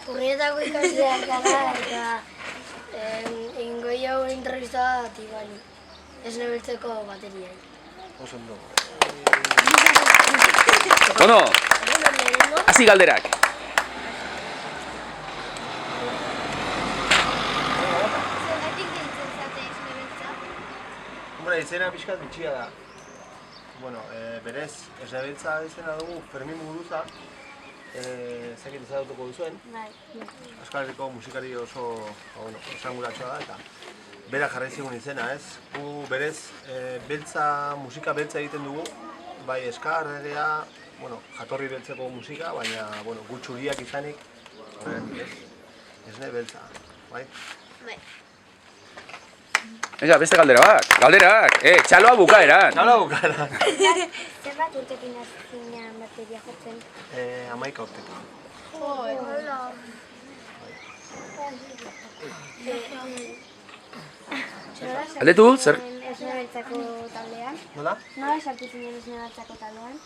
Urrietako ikasleak gara eta egingo jau entrevista bat ibali. Ez nebeltzeko bateriai. Oso ondo. Bueno, hasi galderak. Hombre, izena pixkat bitxia da. Bueno, berez, esnebeltza izena dugu Fermin Muguruza. Zakit ezagutuko duzuen. Euskal Herriko musikari oso esanguratsua da eta bera jarri zigun izena, ez? Gu berez, musika beltza egiten dugu, bai ska, reggaea, jatorri beltzeko musika, baina gu txuriak izanik, esne beltza, bai? Bai. Ega, beste galdera bat. Galderak, txaloa bukaeran. Txaloa bukaeran. Zenbat urtekin azkinean bateria jotzen? 11 urtekin. Hola. Galdetu, zer? Esnebeltzako taldean. Nola? Nola sartu zinen esnebeltzako taldean?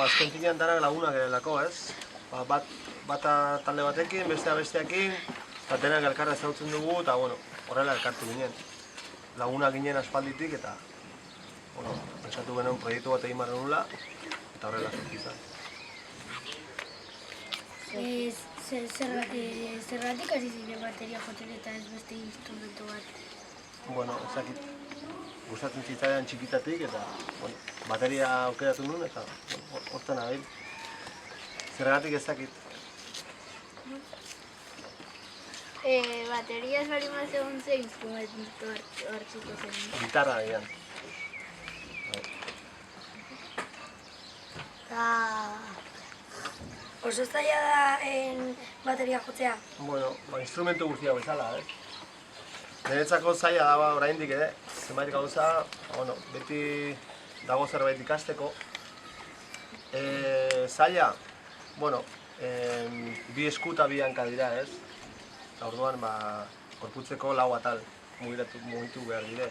Azken finean danak lagunak erelako, ez? Bata talde batekin, besteakin, eta denak elkarra ezagutzen dugu, eta horrela elkartu ginen. Lagunak ginen aspalditik, eta pentsatu genuen proiektu bat egin barren nula, eta horrela sortu izan. Zergatik hasi zinen bateria jotzen eta ez beste instrumento bat? Ezakit, gustatzen zitzaidan txikitatik eta bateria aukeratu nuen eta hortzen nabil. Zergatik ezakit. Bateria ez bari mazegon ze instrumento hartzuko zen? Gitarra egian. Oso zaila da bateria jotzea? Instrumentu guztia bezala, ez? Niretzako zaila da oraindik ere, zenbait gauza, beti dago zerbait ikasteko. Zaila, bi esku eta bi hanka dira, ez? Orduan, gorputzeko lau atal mugitu behar dire.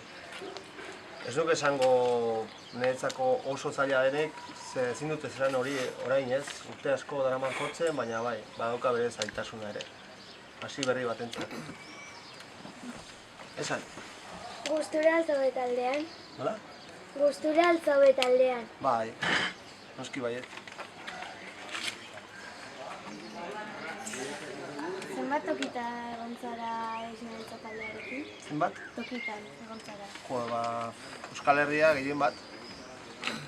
Ez duk esango niretzako oso zaila denek, ezin dut esan hori orain ez, urte asko daraman jotzen, baina bai, badauka bere zaitasuna ere. Hasi berri batentzat. Esan? Gustura altzaude taldean? Nola? Gustura altzaude taldean? Bai, noski baiet. Zenbat tokitan egon zara esnebeltza taldearekin? Zenbat? Tokitan egon zara. Euskal Herria gehien bat,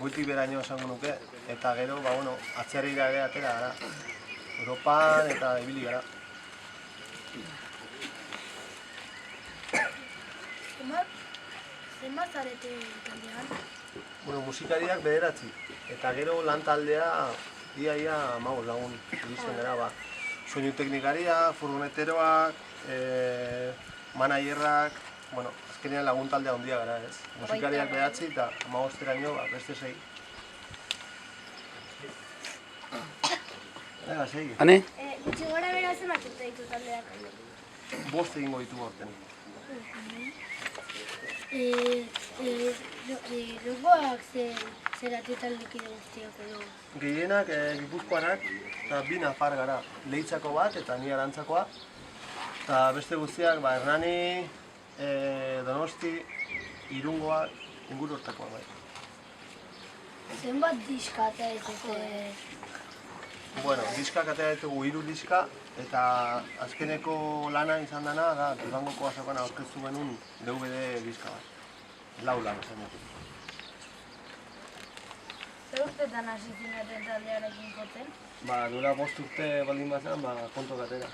goitik beraino esango nuke, eta gero, atzerrira ere atera gara. Europan eta ibili gara. Zenbat zarete taldean? Musikariak 9, eta gero lan taldea ia 15 lagun irizten gara. Soinu teknikaria, furgoneteroak, managerrak, azkenean lagun taldea handia gara, ez? Musikariak 9 eta 15 beste 6. Segi. Hane? Gutxi gora bera zenbat urte ditu taldeak? 5 egingo ditu aurten. Logoak zeratu taldekide guztiak edo? Gehienak Gipuzkoanak eta 2 nafar gara. Leitzako bat eta ni Arantzakoa. Eta beste guztiak, Hernani, Donosti, Irungoak, inguru hortakoa bai. Zenbat diska eta ez dute? Diskak atera ditugu 3 diska eta azkeneko lana izan dena da Durangoko azokan aurkeztu genuen DVD diska bat. 4 lan esan dut. Zer urtetan hasi zinaten taldearekin jotzen? Duela 5 urte baldin bat zen, konto gatera.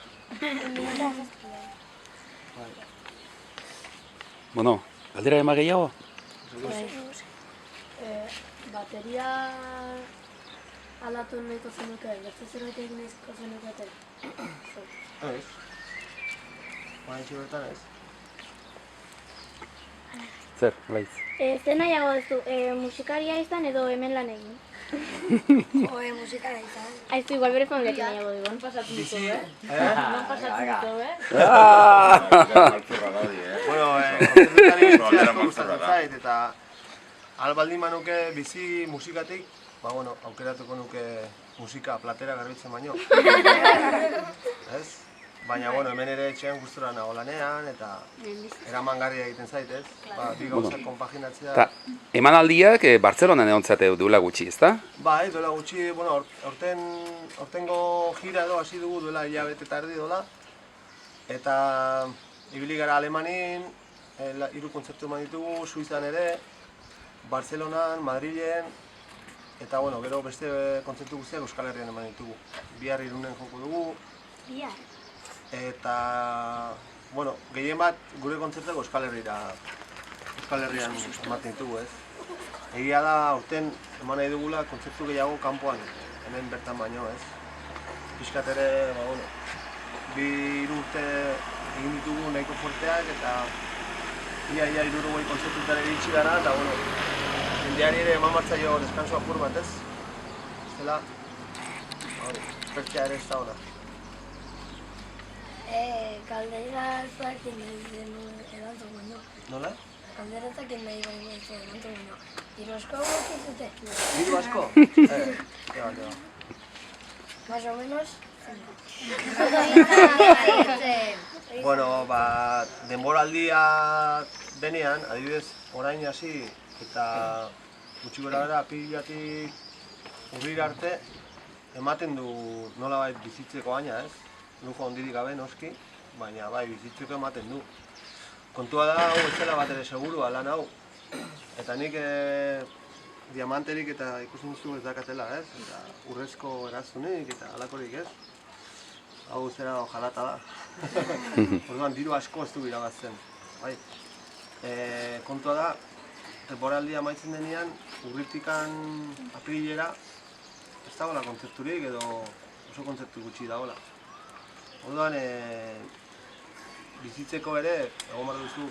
Galdera ema gehiago? Bateria aldatu nahiko zenuke, beste zerbait egin nahiko zenuketen? Ez. Baina bertan ez. Zer, laiz? Zer nahiago duzu, musikaria izan edo hemen lan egin? Musikaria izan. Aizu, igual bere familiak nahiago dugu. Non pasatu ditu, Non pasatu ditu, Musikari gustatzen zait eta albaldin manuke bizi musikatik, aukeratuko nuke musika platera garbitzen baino. Ez? Baina, bueno, hemen ere etxean gustura nago lanean, eta eramangarria egiten zaitez. Bi gauzak konpaginatzea. Eta emanaldiak Bartzelonan egon zate duela gutxi, ezta? Bai, duela gutxi, bueno, hortengo gira edo hasi dugu duela hilabete eta erdi dola. Eta ibili gara Alemanin, 3 kontzertu eman ditugu, Suizan ere, Bartzelonan, Madrilen, eta bueno, gero beste kontzertu guztiak Euskal Herrian eman ditugu. Bihar Irunen joko dugu. Bihar? Eta, bueno, gehien bat gure kontzertuak Euskal Herrian ematen ditugu, ez? Egia da, aurten eman nahi dugula kontzertu gehiago kanpoan, hemen bertan baino, ez? Piskat ere, bueno, 2 urte egin ditugu nahiko fuerteak eta ia 60 kontzertutara iritsi gara, eta, bueno, jendeari ere eman martzaio deskanso apur bat, ez? Zela, espertzea ere ez da ona. Kalderatzak erantzun baino. Nola? Kalderatzak erantzun baino. Diru asko gauki zute? Diru asko? Eba. Más o menos. Bueno, denboraldia denean, adibidez, orain hasi eta gutxi gora bera apirilatik urrira arte ematen du nolabait bizitzeko baina, ez? Lujo hondirik gabe noski, baina bai bizitzeko ematen du. Kontua da hau ez zela bat ere segurua lan hau. Eta nik diamanterik eta ikusten duzu ez dakatela, ez? Eta urrezko eraztunik eta halakorik, ez? Hau zera ojalata da. Orduan diru asko ez du irabazten. Bai. Kontua da, temporaldia amaitzen denean, urritikan aprilera ez dagoela kontzerturik edo oso kontzertu gutxi dagoela. Orduan, bizitzeko ere, egon behar duzu,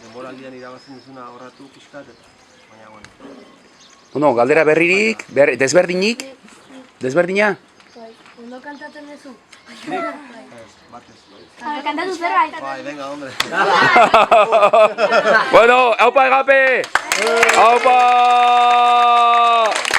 denboraldian irabazten duzuna horratu pixkat, baina, bueno. Bueno, galdera berririk, desberdinik? Desberdina? Ondo kantatzen duzu? Batez. Kantatu zerbait. Bai, venga, hombre. Bueno, haupa egape! Haupa!